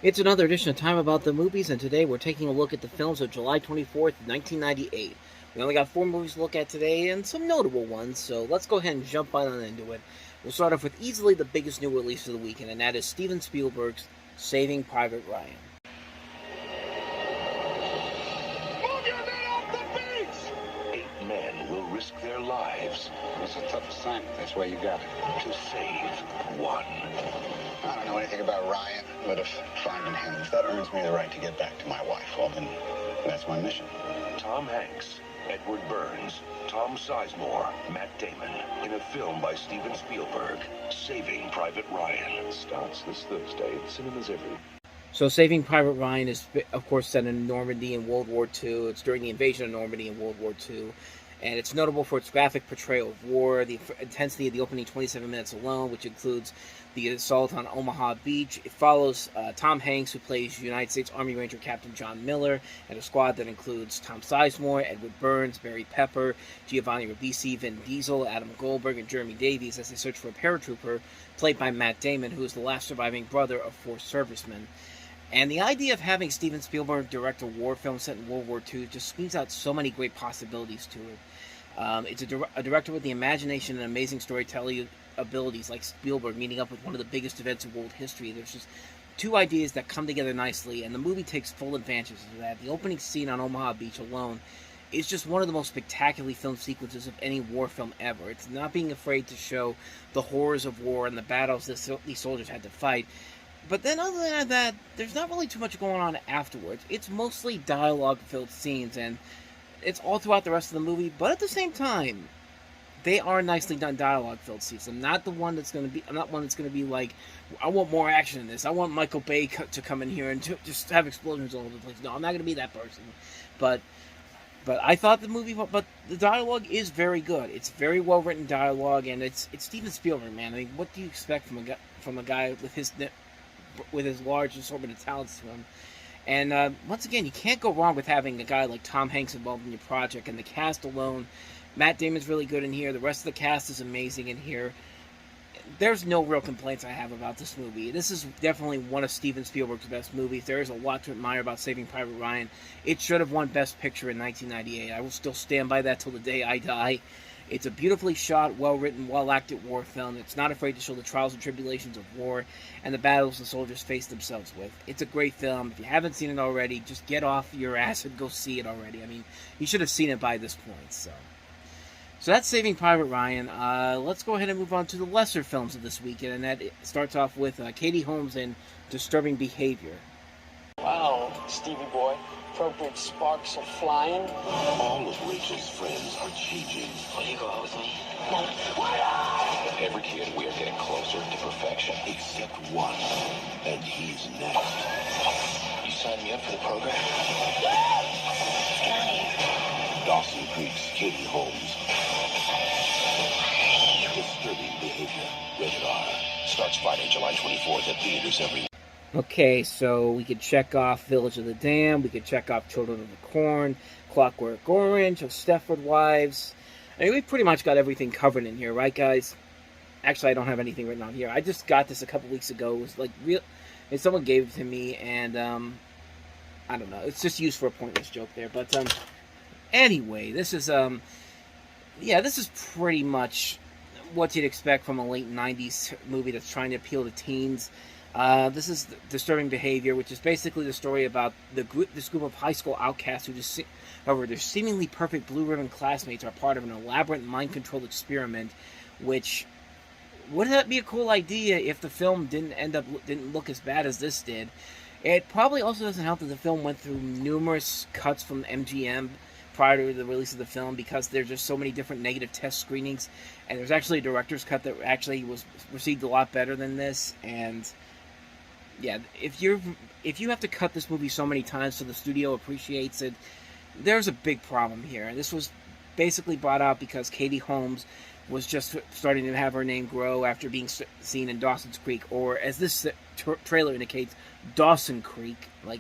It's another edition of Time About the Movies, and today we're taking a look at the films of July 24th, 1998. We only got 4 movies to look at today, and some notable ones, so let's go ahead and jump on into it. We'll start off with easily the biggest new release of the weekend, and that is Steven Spielberg's Saving Private Ryan. Move your men off the beach! 8 men will risk their lives. It's a tough assignment. That's why you got it. To save one. I don't know anything about Ryan, but if finding him, if that earns me the right to get back to my wife, well, then that's my mission. Tom Hanks, Edward Burns, Tom Sizemore, Matt Damon, in a film by Steven Spielberg, Saving Private Ryan. Starts this Thursday at cinemas everywhere. So, Saving Private Ryan is, of course, set in Normandy in World War II. It's during the invasion of Normandy in World War II. And it's notable for its graphic portrayal of war, the intensity of the opening 27 minutes alone, which includes the assault on Omaha Beach. It follows Tom Hanks, who plays United States Army Ranger Captain John Miller, and a squad that includes Tom Sizemore, Edward Burns, Barry Pepper, Giovanni Ribisi, Vin Diesel, Adam Goldberg, and Jeremy Davies as they search for a paratrooper, played by Matt Damon, who is the last surviving brother of 4 servicemen. And the idea of having Steven Spielberg direct a war film set in World War II just screams out so many great possibilities to it. It's a director with the imagination and amazing storytelling abilities, like Spielberg meeting up with one of the biggest events in world history. There's just 2 ideas that come together nicely, and the movie takes full advantage of that. The opening scene on Omaha Beach alone is just one of the most spectacularly filmed sequences of any war film ever. It's not being afraid to show the horrors of war and the battles that these soldiers had to fight. But then other than that, there's not really too much going on afterwards. It's mostly dialogue-filled scenes, and it's all throughout the rest of the movie, but at the same time, they are nicely done dialogue-filled scenes. I'm not one that's going to be like, I want more action in this. I want Michael Bay to come in here and just have explosions all over the place. No, I'm not going to be that person. But I thought but the dialogue is very good. It's very well-written dialogue, and it's Steven Spielberg, man. I mean, what do you expect from a guy with his large assortment of talents to him? And once again, you can't go wrong with having a guy like Tom Hanks involved in your project. And the cast alone, Matt Damon's really good in here. The rest of the cast is amazing in here. There's no real complaints I have about this movie. This is definitely one of Steven Spielberg's best movies. There is a lot to admire about Saving Private Ryan. It should have won Best Picture in 1998. I will still stand by that till the day I die. It's a beautifully shot, well-written, well-acted war film. It's not afraid to show the trials and tribulations of war and the battles the soldiers face themselves with. It's a great film. If you haven't seen it already, just get off your ass and go see it already. I mean, you should have seen it by this point. So that's Saving Private Ryan. Let's go ahead and move on to the lesser films of this weekend, and that starts off with Katie Holmes and Disturbing Behavior. Wow, Stevie boy. Appropriate sparks are flying. All of Rachel's friends are changing. Will you go out with me? No. Every kid, we are getting closer to perfection. Except one. And he's next. You signed me up for the program? Dawson Creek's Katie Holmes. Disturbing Behavior. Rated R. Starts Friday, July 24th at theaters everywhere. Okay, so we could check off Village of the Damned, we could check off Children of the Corn, Clockwork Orange, of Stepford Wives. I mean, we pretty much got everything covered in here, right, guys? Actually, I don't have anything written on here. I just got this a couple weeks ago. It was like real, and someone gave it to me, and I don't know. It's just used for a pointless joke there. But anyway, this is this is pretty much what you'd expect from a late '90s movie that's trying to appeal to teens. This is Disturbing Behavior, which is basically the story about this group of high school outcasts who however, their seemingly perfect blue ribbon classmates are part of an elaborate mind-controlled experiment, which, wouldn't that be a cool idea if the film didn't look as bad as this did? It probably also doesn't help that the film went through numerous cuts from MGM prior to the release of the film, because there's just so many different negative test screenings, and there's actually a director's cut that actually was received a lot better than this. And yeah, if you have to cut this movie so many times so the studio appreciates it, there's a big problem here. And this was basically brought out because Katie Holmes was just starting to have her name grow after being seen in Dawson's Creek, or as this trailer indicates, Dawson Creek. Like,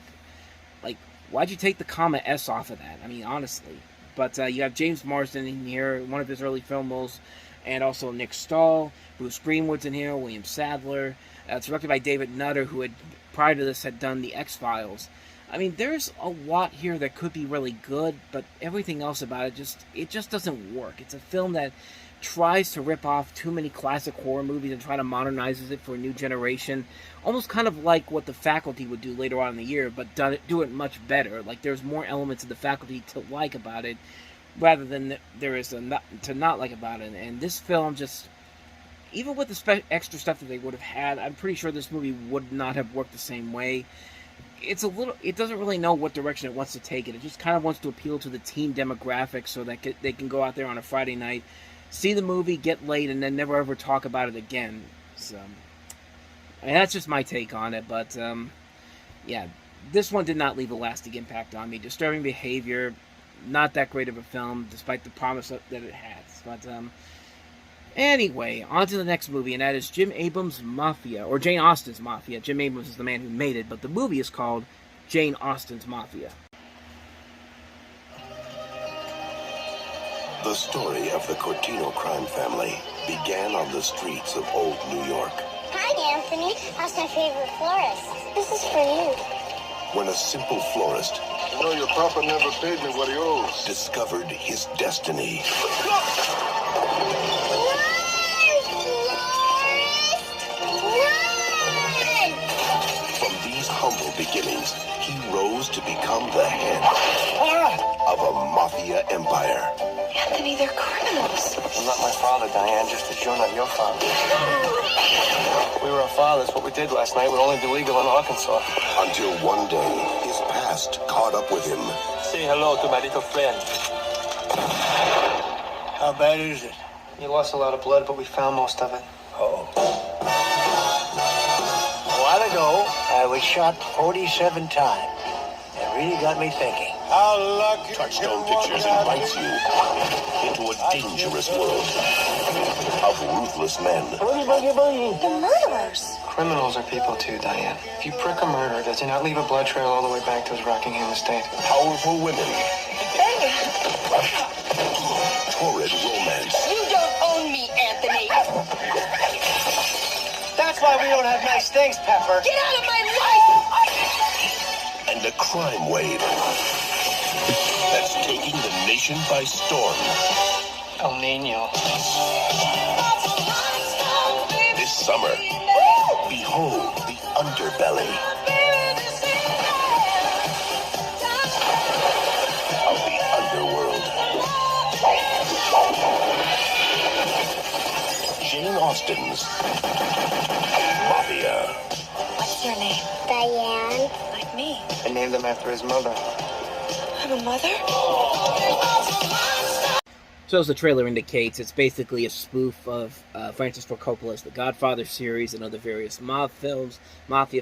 why'd you take the comma S off of that? I mean, honestly. But you have James Marsden in here, one of his early film roles, and also Nick Stahl, Bruce Greenwood's in here, William Sadler, It's directed by David Nutter, who had prior to this had done the X-Files. I mean, there's a lot here that could be really good, but everything else about it just doesn't work. It's a film that tries to rip off too many classic horror movies and try to modernize it for a new generation, almost kind of like what The Faculty would do later on in the year, but do it much better. Like, there's more elements of The Faculty to like about it, rather than there is to not like about it. And this film just, even with the extra stuff that they would have had, I'm pretty sure this movie would not have worked the same way. It doesn't really know what direction it wants to take it. It just kind of wants to appeal to the teen demographic so that they can go out there on a Friday night, see the movie, get laid, and then never ever talk about it again. So, and that's just my take on it. But yeah, this one did not leave a lasting impact on me. Disturbing behavior, not that great of a film, despite the promise that it has. But anyway, on to the next movie, and that is Jim Abrams' Mafia, or Jane Austen's Mafia. Jim Abrams is the man who made it, but the movie is called Jane Austen's Mafia. The story of the Cortino crime family began on the streets of old New York. Hi, Anthony. How's my favorite florist? This is for you. When a simple florist You know your papa never paid me what he owes. discovered his destiny. From these humble beginnings, he rose to become the head of a mafia empire. Anthony, they're criminals. I'm not my father, Diane, just that you're not your father. We were our fathers. What we did last night would only be legal in Arkansas. Until one day, his past caught up with him. Say hello to my little friend. How bad is it? You lost a lot of blood, but we found most of it. Oh. A while ago, I was shot 47 times. It really got me thinking. How lucky. Touchstone Pictures invites you into a dangerous world of ruthless men. The murderers. Criminals are people too, Diane. If you prick a murderer, does he not leave a blood trail all the way back to his Rockingham estate? Powerful women. Torrid romance. You don't own me, Anthony. That's why we don't have nice things, Pepper. Get out of my life! And a crime wave that's taking the nation by storm. El Nino. This summer, behold the underbelly of the underworld. Jane Austen's Mafia. What's your name? Diane. Like me. I named him after his mother. I'm a mother? So as the trailer indicates, it's basically a spoof of Francis Ford Coppola's The Godfather series and other various mafia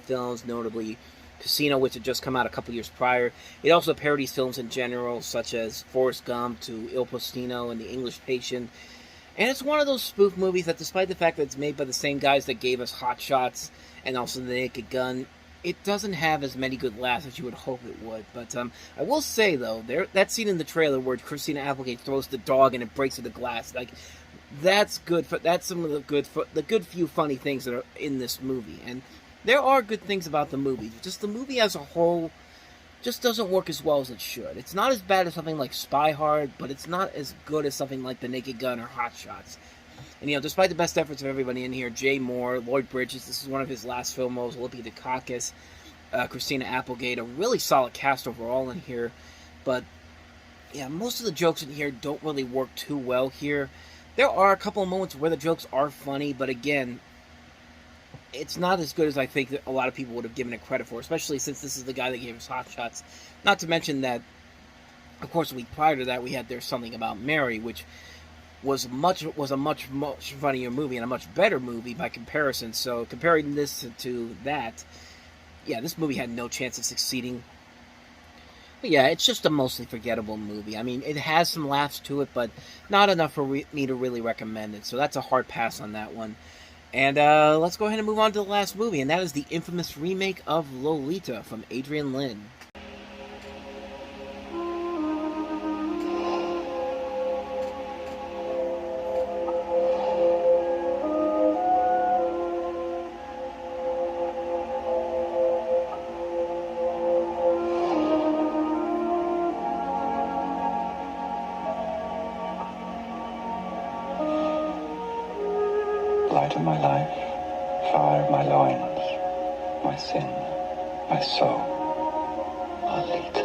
films, notably Casino, which had just come out a couple years prior. It also parodies films in general, such as Forrest Gump to Il Postino and The English Patient. And it's one of those spoof movies that, despite the fact that it's made by the same guys that gave us Hot Shots and also The Naked Gun, it doesn't have as many good laughs as you would hope it would. But I will say, though, that scene in the trailer where Christina Applegate throws the dog and it breaks through the glass, like, that's good. That's some of the good few funny things that are in this movie. And there are good things about the movie. Just the movie as a whole just doesn't work as well as it should. It's not as bad as something like Spy Hard, but it's not as good as something like The Naked Gun or Hot Shots. And, despite the best efforts of everybody in here, Jay Moore, Lloyd Bridges, this is one of his last film roles, Olivia Dukakis, Christina Applegate, a really solid cast overall in here. But, yeah, most of the jokes in here don't really work too well here. There are a couple of moments where the jokes are funny, but again, it's not as good as I think that a lot of people would have given it credit for, especially since this is the guy that gave us Hot Shots. Not to mention that, of course, a week prior to that, we had There's Something About Mary, which was a much funnier movie and a much better movie by comparison. So comparing this to that, yeah, this movie had no chance of succeeding. But yeah, it's just a mostly forgettable movie. I mean, it has some laughs to it, but not enough for me to really recommend it. So that's a hard pass on that one. And let's go ahead and move on to the last movie, and that is the infamous remake of Lolita from Adrian Lyne. of my life, fire of my loins, my sin, my soul. Lolita.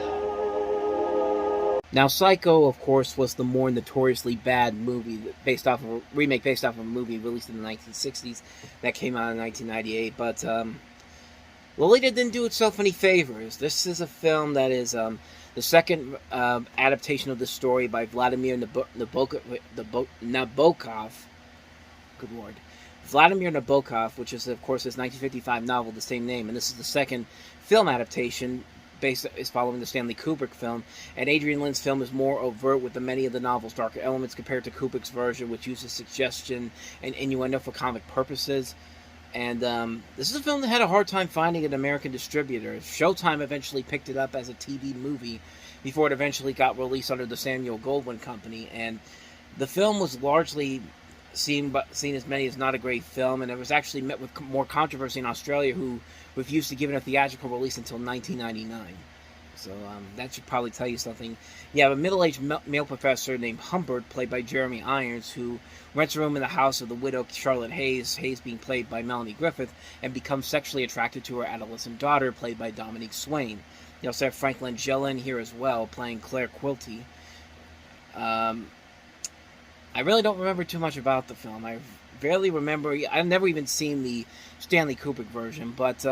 Now, Psycho, of course, was the more notoriously bad movie remake based off of a movie released in the 1960s that came out in 1998. But Lolita didn't do itself any favors. This is a film that is the second adaptation of the story by Vladimir Nabokov. Good lord. Vladimir Nabokov, which is, of course, his 1955 novel, the same name. And this is the second film adaptation is following the Stanley Kubrick film. And Adrian Lyne's film is more overt with many of the novel's darker elements compared to Kubrick's version, which uses suggestion and innuendo for comic purposes. And this is a film that had a hard time finding an American distributor. Showtime eventually picked it up as a TV movie before it eventually got released under the Samuel Goldwyn Company. And the film was largely seen as many as not a great film, and it was actually met with more controversy in Australia, who refused to give it a theatrical release until 1999. So that should probably tell you something. You have a middle-aged male professor named Humbert, played by Jeremy Irons, who rents a room in the house of the widow Charlotte Hayes, Hayes being played by Melanie Griffith, and becomes sexually attracted to her adolescent daughter, played by Dominique Swain. You also have Frank Langella in here as well, playing Claire Quilty. I really don't remember too much about the film. I barely remember. I've never even seen the Stanley Kubrick version, but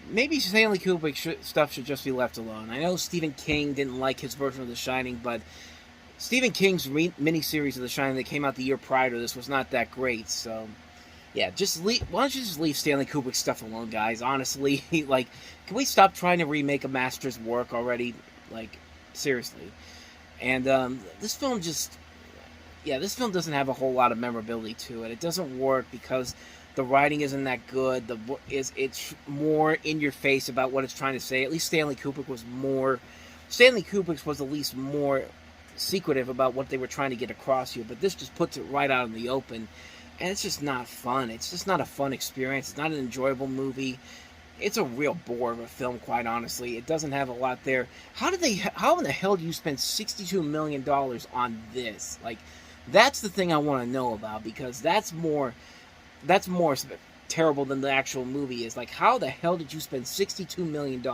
maybe Stanley Kubrick stuff should just be left alone. I know Stephen King didn't like his version of The Shining, but Stephen King's miniseries of The Shining that came out the year prior to this was not that great. So, yeah, why don't you just leave Stanley Kubrick stuff alone, guys? Honestly, like, can we stop trying to remake a master's work already? Like, seriously. And this film doesn't have a whole lot of memorability to it. It doesn't work because the writing isn't that good. It's more in your face about what it's trying to say. At least Stanley Kubrick's was at least more secretive about what they were trying to get across here. But this just puts it right out in the open, and it's just not fun. It's just not a fun experience. It's not an enjoyable movie. It's a real bore of a film, quite honestly. It doesn't have a lot there. How in the hell do you spend $62 million on this? Like, that's the thing I want to know about, because that's more terrible than the actual movie is. Like, how the hell did you spend $62 million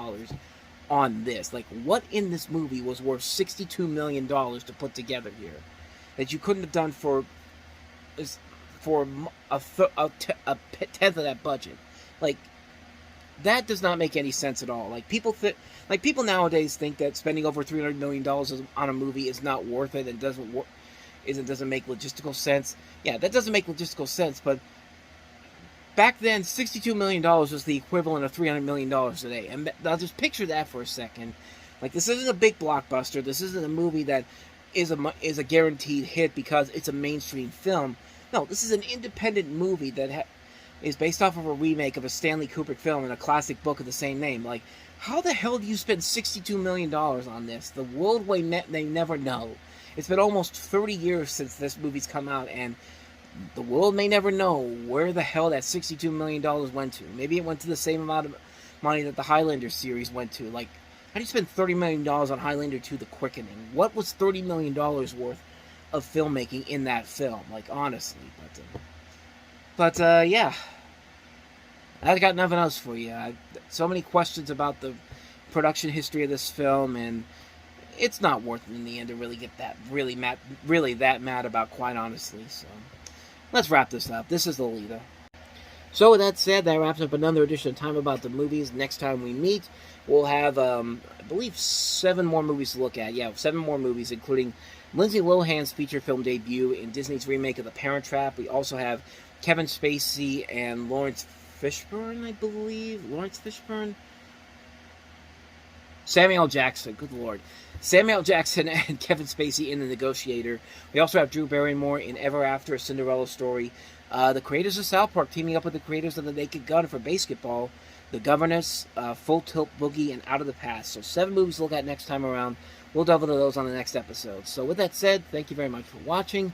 on this? Like, what in this movie was worth $62 million to put together here that you couldn't have done for a tenth of that budget? Like, that does not make any sense at all. Like, people nowadays think that spending over $300 million on a movie is not worth it and doesn't make logistical sense. Yeah, that doesn't make logistical sense, but back then, $62 million was the equivalent of $300 million today. And I'll just picture that for a second. Like, this isn't a big blockbuster. This isn't a movie that is a guaranteed hit because it's a mainstream film. No, this is an independent movie that is based off of a remake of a Stanley Kubrick film and a classic book of the same name. Like, how the hell do you spend $62 million on this? The world may never know. It's been almost 30 years since this movie's come out, and the world may never know where the hell that $62 million went to. Maybe it went to the same amount of money that the Highlander series went to. Like, how do you spend $30 million on Highlander 2: The Quickening? What was $30 million worth of filmmaking in that film? Like, honestly. But yeah. I got nothing else for you. So many questions about the production history of this film, and it's not worth it in the end to really get that really that mad about, quite honestly. So let's wrap this up. This is Lolita. So with that said, that wraps up another edition of Time About the Movies. Next time we meet, we'll have, I believe, 7 more movies to look at. Yeah, 7 more movies, including Lindsay Lohan's feature film debut in Disney's remake of The Parent Trap. We also have Kevin Spacey and Lawrence Fishburne, I believe. Lawrence Fishburne? Samuel Jackson, good lord. Samuel Jackson and Kevin Spacey in The Negotiator. We also have Drew Barrymore in Ever After, a Cinderella Story. The creators of South Park teaming up with the creators of The Naked Gun for Basketball, The Governess, Full Tilt Boogie, and Out of the Past. So 7 movies to look at next time around. We'll delve into those on the next episode. So with that said, thank you very much for watching.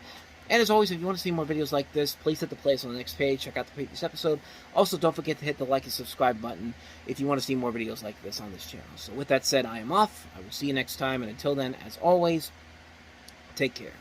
And as always, if you want to see more videos like this, please hit the playlist on the next page. Check out the previous episode. Also, don't forget to hit the like and subscribe button if you want to see more videos like this on this channel. So with that said, I am off. I will see you next time. And until then, as always, take care.